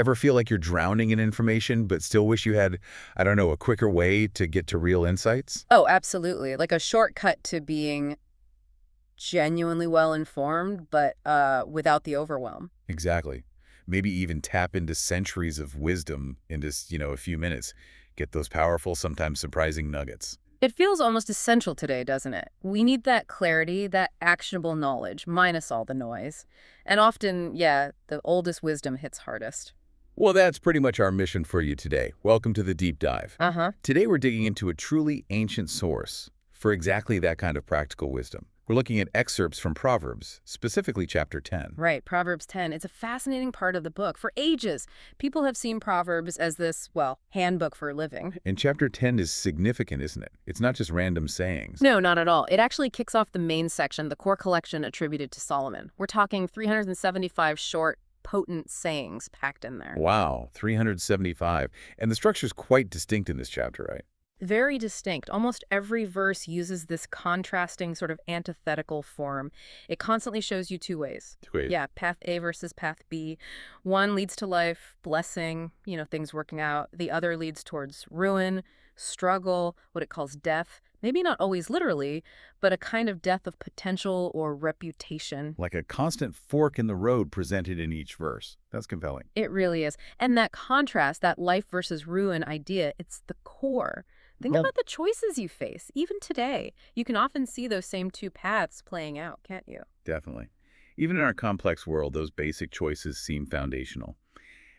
Ever feel like you're drowning in information, but still wish you had, I don't know, a quicker way to get to real insights? Oh, absolutely. Like a shortcut to being genuinely well informed, but without the overwhelm. Exactly. Maybe even tap into centuries of wisdom in just, a few minutes. Get those powerful, sometimes surprising nuggets. It feels almost essential today, doesn't it? We need that clarity, that actionable knowledge, minus all the noise. And often, yeah, the oldest wisdom hits hardest. Well, that's pretty much our mission for you today. Welcome to the deep dive. Uh-huh. Today we're digging into a truly ancient source for exactly that kind of practical wisdom. We're looking at excerpts from Proverbs, specifically chapter 10. Right, Proverbs 10. It's a fascinating part of the book. For ages, people have seen Proverbs as this, well, handbook for living. And chapter 10 is significant, isn't it? It's not just random sayings. No, not at all. It actually kicks off the main section, the core collection attributed to Solomon. We're talking 375 short, potent sayings packed in there. Wow, 375. And the structure's quite distinct in this chapter, right? Very distinct. Almost every verse uses this contrasting sort of antithetical form. It constantly shows you two ways. Two ways. Yeah, path A versus path B. One leads to life, blessing, things working out. The other leads towards ruin, struggle, what it calls death. Maybe not always literally, but a kind of death of potential or reputation. Like a constant fork in the road presented in each verse. That's compelling. It really is. And that contrast, that life versus ruin idea, it's the core. Think Well, about the choices you face, even today. You can often see those same two paths playing out, can't you? definitely. Even in our complex world, those basic choices seem foundational.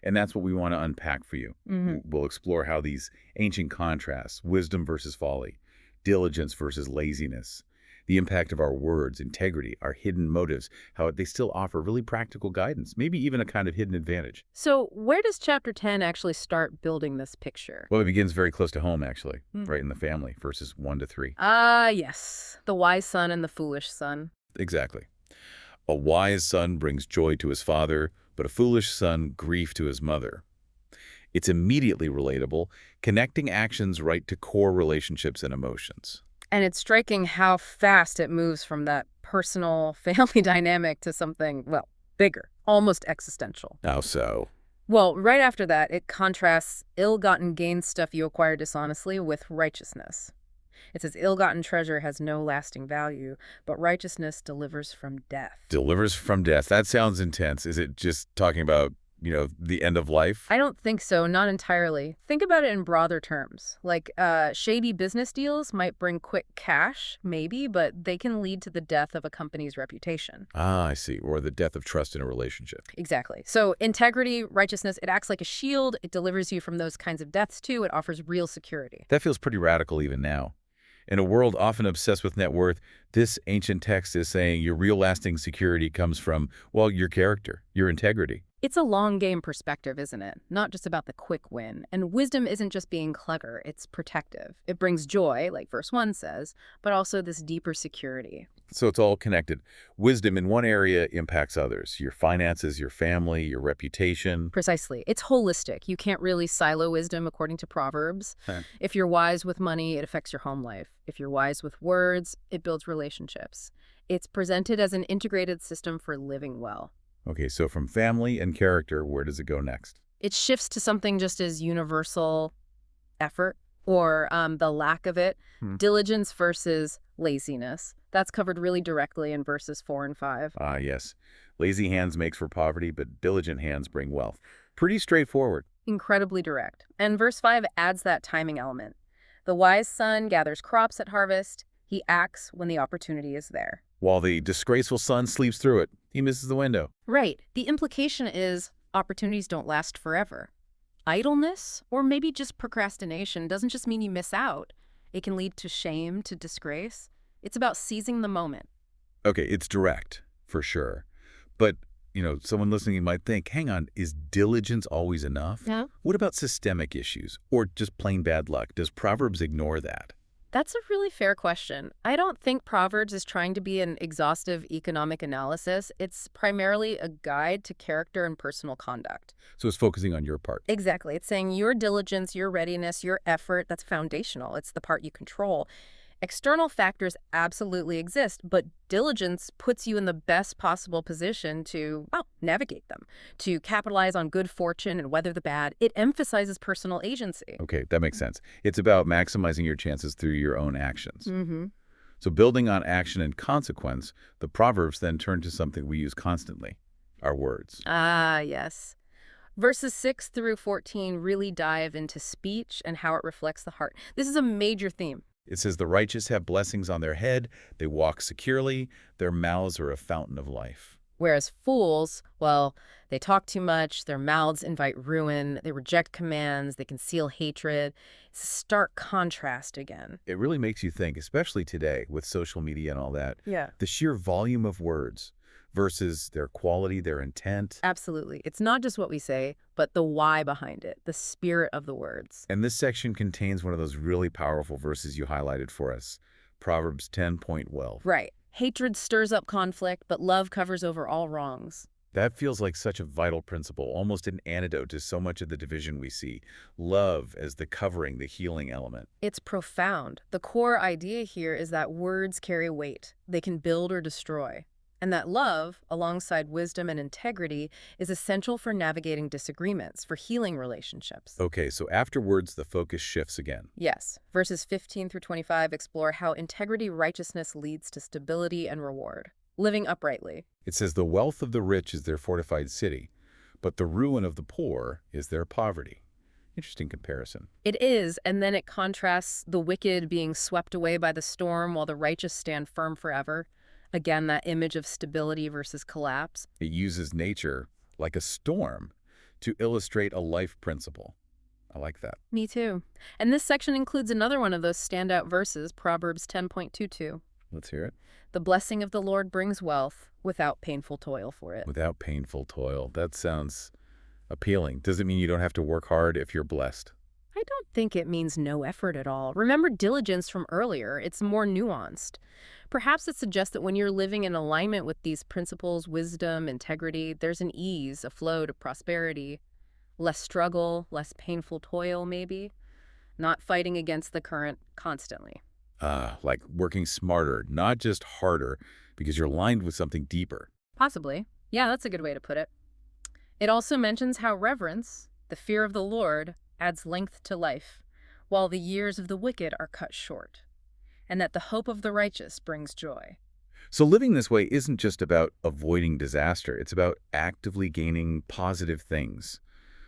And that's what we want to unpack for you. We'll explore how these ancient contrasts, wisdom versus folly, diligence versus laziness, the impact of our words, integrity, our hidden motives, how they still offer really practical guidance, maybe even a kind of hidden advantage. So where does chapter 10 actually start building this picture? Well, it begins very close to home, actually, right in the family, verses 1 to 3. Ah, yes. The wise son and the foolish son. Exactly. A wise son brings joy to his father, but a foolish son grief to his mother. It's immediately relatable, connecting actions right to core relationships and emotions. And it's striking how fast it moves from that personal family dynamic to something, well, bigger, almost existential. How so? Well, right after that, it contrasts ill-gotten gain stuff you acquire dishonestly with righteousness. It says ill-gotten treasure has no lasting value, but righteousness delivers from death. Delivers from death. That sounds intense. Is it just talking about, the end of life? I don't think so, not entirely. Think about it in broader terms. Like, shady business deals might bring quick cash, maybe, but they can lead to the death of a company's reputation. Ah, I see. Or the death of trust in a relationship. Exactly. So integrity, righteousness, it acts like a shield. It delivers you from those kinds of deaths, too. It offers real security. That feels pretty radical even now. In a world often obsessed with net worth, this ancient text is saying your real lasting security comes from, well, your character, your integrity. It's a long game perspective, isn't it? Not just about the quick win. And wisdom isn't just being clever, it's protective. It brings joy, like verse 1 says, but also this deeper security. So it's all connected. Wisdom in one area impacts others. Your finances, your family, your reputation. Precisely. It's holistic. You can't really silo wisdom according to Proverbs. Huh. If you're wise with money, it affects your home life. If you're wise with words, it builds relationships. It's presented as an integrated system for living well. Okay, so from family and character, where does it go next? It shifts to something just as universal, effort, or the lack of it, diligence versus laziness. That's covered really directly in verses 4 and 5. Ah, yes. Lazy hands makes for poverty, but diligent hands bring wealth. Pretty straightforward. Incredibly direct. And verse 5 adds that timing element. The wise son gathers crops at harvest. He acts when the opportunity is there. While the disgraceful son sleeps through it, he misses the window. Right. The implication is opportunities don't last forever. Idleness, or maybe just procrastination, doesn't just mean you miss out. It can lead to shame, to disgrace. It's about seizing the moment. Okay, it's direct, for sure. But, someone listening might think, hang on, is diligence always enough? Yeah. What about systemic issues or just plain bad luck? Does Proverbs ignore that? That's a really fair question. I don't think Proverbs is trying to be an exhaustive economic analysis. It's primarily a guide to character and personal conduct. So it's focusing on your part. Exactly. It's saying your diligence, your readiness, your effort, that's foundational. It's the part you control. External factors absolutely exist, but diligence puts you in the best possible position to, well, navigate them, to capitalize on good fortune and weather the bad. It emphasizes personal agency. Okay, that makes sense. It's about maximizing your chances through your own actions. Mm-hmm. So building on action and consequence, the Proverbs then turn to something we use constantly, our words. Ah, yes. Verses 6 through 14 really dive into speech and how it reflects the heart. This is a major theme. It says, the righteous have blessings on their head, they walk securely, their mouths are a fountain of life. Whereas fools, well, they talk too much, their mouths invite ruin, they reject commands, they conceal hatred. It's a stark contrast again. It really makes you think, especially today with social media and all that, Yeah. the sheer volume of words versus their quality, their intent. Absolutely. It's not just what we say, but the why behind it, the spirit of the words. And this section contains one of those really powerful verses you highlighted for us, Proverbs 10:12. Right. Hatred stirs up conflict, but love covers over all wrongs. That feels like such a vital principle, almost an antidote to so much of the division we see. Love as the covering, the healing element. It's profound. The core idea here is that words carry weight. They can build or destroy. And that love, alongside wisdom and integrity, is essential for navigating disagreements, for healing relationships. Okay, so afterwards, the focus shifts again. Yes. Verses 15 through 25 explore how integrity righteousness leads to stability and reward. Living uprightly. It says, the wealth of the rich is their fortified city, but the ruin of the poor is their poverty. Interesting comparison. It is, and then it contrasts the wicked being swept away by the storm while the righteous stand firm forever. Again, that image of stability versus collapse. It uses nature like a storm to illustrate a life principle. I like that. Me too. And this section includes another one of those standout verses, Proverbs 10:22. Let's hear it. The blessing of the Lord brings wealth without painful toil for it. Without painful toil. That sounds appealing. Does it mean you don't have to work hard if you're blessed? I don't think it means no effort at all. Remember diligence from earlier. It's more nuanced. Perhaps it suggests that when you're living in alignment with these principles, wisdom, integrity, there's an ease, a flow to prosperity. Less struggle, less painful toil, maybe. Not fighting against the current constantly. Like working smarter, not just harder, because you're aligned with something deeper. Possibly. Yeah, that's a good way to put it. It also mentions how reverence, the fear of the Lord, adds length to life, while the years of the wicked are cut short, and that the hope of the righteous brings joy. So living this way isn't just about avoiding disaster. It's about actively gaining positive things.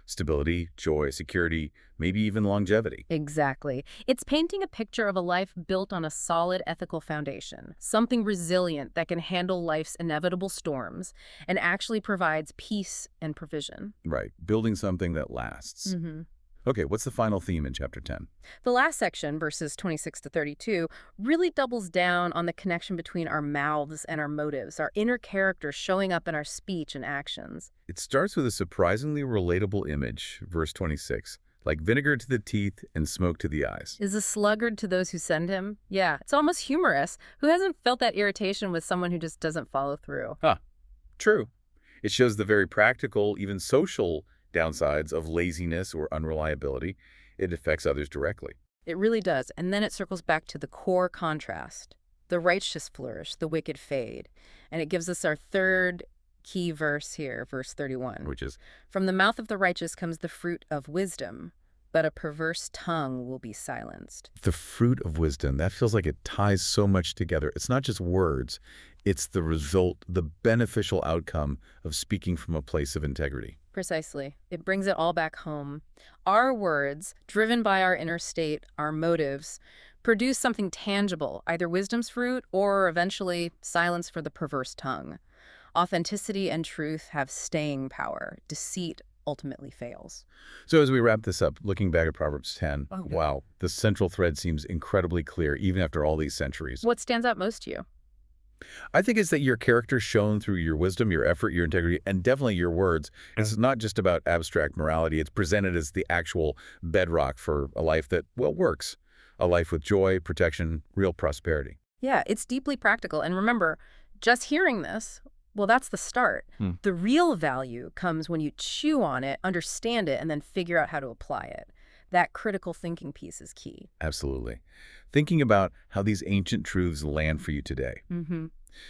Stability, joy, security, maybe even longevity. Exactly. It's painting a picture of a life built on a solid ethical foundation, something resilient that can handle life's inevitable storms and actually provides peace and provision. Right. Building something that lasts. Okay, what's the final theme in chapter 10? The last section, verses 26 to 32, really doubles down on the connection between our mouths and our motives, our inner character showing up in our speech and actions. It starts with a surprisingly relatable image, verse 26, like vinegar to the teeth and smoke to the eyes. Is a sluggard to those who send him? Yeah, it's almost humorous. Who hasn't felt that irritation with someone who just doesn't follow through? True. It shows the very practical, even social downsides of laziness or unreliability. It affects others directly. It really does. And then it circles back to the core contrast. The righteous flourish, the wicked fade. And it gives us our third key verse here, verse 31. Which is, From the mouth of the righteous comes the fruit of wisdom, but a perverse tongue will be silenced. the fruit of wisdom. That feels like it ties so much together. It's not just words. It's the result, the beneficial outcome of speaking from a place of integrity. Precisely. It brings it all back home. Our words, driven by our inner state, our motives, produce something tangible, either wisdom's fruit or eventually silence for the perverse tongue. Authenticity and truth have staying power. Deceit ultimately fails. So as we wrap this up, looking back at Proverbs 10, Oh, good. wow, the central thread seems incredibly clear, even after all these centuries. What stands out most to you? I think it's that your character shown through your wisdom, your effort, your integrity, and definitely your words. It's not just about abstract morality. It's presented as the actual bedrock for a life that, well, works. A life with joy, protection, real prosperity. Yeah, it's deeply practical. And remember, just hearing this, well, that's the start. The real value comes when you chew on it, understand it, and then figure out how to apply it. That critical thinking piece is key. Absolutely. Thinking about how these ancient truths land for you today. Mm-hmm.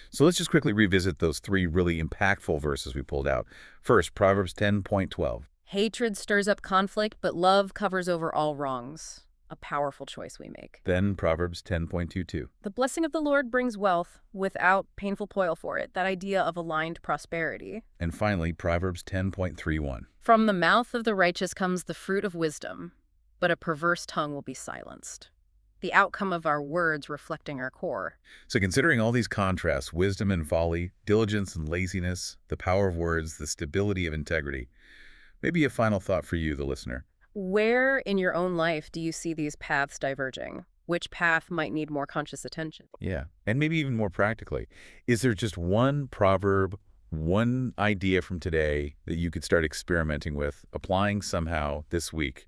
So let's just quickly revisit those three really impactful verses we pulled out. First, Proverbs 10:12. Hatred stirs up conflict, but love covers over all wrongs. A powerful choice we make. Then Proverbs 10:22. The blessing of the Lord brings wealth without painful toil for it. That idea of aligned prosperity. And finally, Proverbs 10:31. From the mouth of the righteous comes the fruit of wisdom, but a perverse tongue will be silenced. The outcome of our words reflecting our core. So considering all these contrasts, wisdom and folly, diligence and laziness, the power of words, the stability of integrity, maybe a final thought for you, the listener. Where in your own life do you see these paths diverging? Which path might need more conscious attention? Yeah, and maybe even more practically, is there just one proverb, one idea from today that you could start experimenting with, applying somehow this week